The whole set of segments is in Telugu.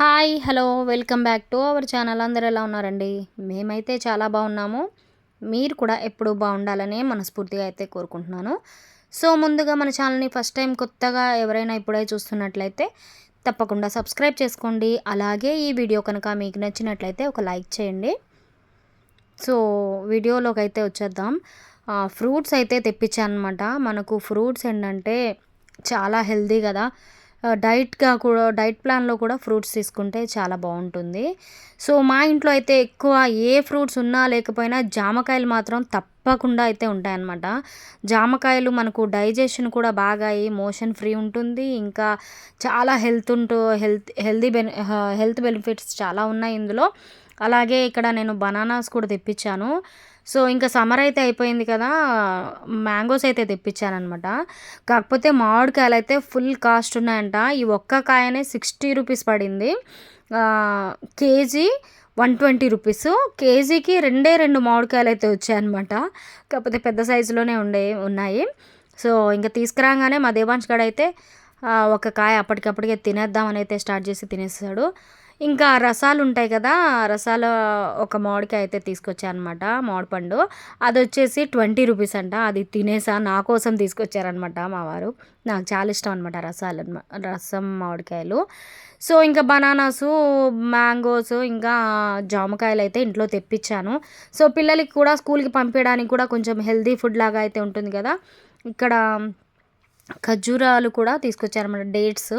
Hi hello welcome back to our channel. అందరూ ఎలా ఉన్నారండి? మేమైతే చాలా బాగున్నాము. మీరు కూడా ఎప్పుడూ బాగుండాలని మనస్ఫూర్తిగా అయితే కోరుకుంటున్నాను. సో ముందుగా మన ఛానల్ని ఫస్ట్ టైం కొత్తగా ఎవరైనా ఇప్పుడే చూస్తున్నట్లయితే తప్పకుండా సబ్స్క్రైబ్ చేసుకోండి. అలాగే ఈ వీడియో కనుక మీకు నచ్చినట్లయితే ఒక లైక్ చేయండి. సో వీడియోలోకి అయితే వచ్చేద్దాం. ఫ్రూట్స్ అయితే తెప్పించాను అనమాట. మనకు ఫ్రూట్స్ ఏంటంటే చాలా హెల్దీ కదా. డైట్గా కూడా డైట్ ప్లాన్లో కూడా ఫ్రూట్స్ తీసుకుంటే చాలా బాగుంటుంది. సో మా ఇంట్లో అయితే ఎక్కువ ఏ ఫ్రూట్స్ ఉన్నా లేకపోయినా జామకాయలు మాత్రం తప్పకుండా అయితే ఉంటాయన్నమాట. జామకాయలు మనకు డైజెషన్ కూడా బాగా అయ్యి మోషన్ ఫ్రీ ఉంటుంది. ఇంకా చాలా హెల్త్ బెనిఫిట్స్ చాలా ఉన్నాయి ఇందులో. అలాగే ఇక్కడ నేను బనానాస్ కూడా తెప్పించాను. సో ఇంకా సమ్మర్ అయితే అయిపోయింది కదా, మ్యాంగోస్ అయితే తెప్పించానమాట. కాకపోతే మామిడికాయలు అయితే ఫుల్ కాస్ట్ ఉన్నాయంట. ఈ ఒక్క కాయనే 60 రూపీస్ పడింది. KG 120 rupees. కేజీకి రెండు మామిడికాయలు అయితే వచ్చాయన్నమాట. కాకపోతే పెద్ద సైజులోనే ఉన్నాయి. సో ఇంకా తీసుకురాగానే మా దేవాంశ్ గడ అయితే ఒక కాయ అప్పటికప్పటికే తినేద్దామని అయితే స్టార్ట్ చేసి తినేస్తాడు. ఇంకా రసాలు ఉంటాయి కదా, రసాలు ఒక మామిడికాయ అయితే తీసుకొచ్చారనమాట, మామిడి పండు. అది వచ్చేసి 20 రూపీస్ అంట. అది తినేసా, నా కోసం తీసుకొచ్చారనమాట మా వారు. నాకు చాలా ఇష్టం అనమాట రసం మామిడికాయలు. సో ఇంకా బనానాసు, మ్యాంగోస్, ఇంకా జామకాయలు అయితే ఇంట్లో తెప్పించాను. సో పిల్లలకి కూడా స్కూల్కి పంపించడానికి కూడా కొంచెం హెల్తీ ఫుడ్ లాగా అయితే ఉంటుంది కదా. ఇక్కడ ఖర్జూరాలు కూడా తీసుకొచ్చారన్నమాట, డేట్స్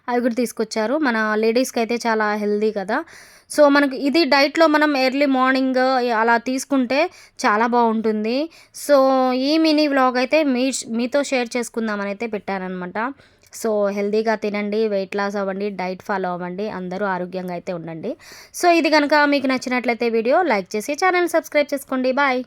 అవి కూడా తీసుకొచ్చారు. మన లేడీస్కి అయితే చాలా హెల్దీ కదా. సో మనకు ఇది డైట్లో మనం ఎర్లీ మార్నింగ్ అలా తీసుకుంటే చాలా బాగుంటుంది. సో ఈ మినీ వ్లాగ్ అయితే మీతో షేర్ చేసుకుందామని అయితే పెట్టానమాట. సో హెల్దీగా తినండి, వెయిట్ లాస్ అవ్వండి, డైట్ ఫాలో అవ్వండి, అందరూ ఆరోగ్యంగా అయితే ఉండండి. సో ఇది కనుక మీకు నచ్చినట్లయితే వీడియో లైక్ చేసి ఛానల్ సబ్స్క్రైబ్ చేసుకోండి. బాయ్.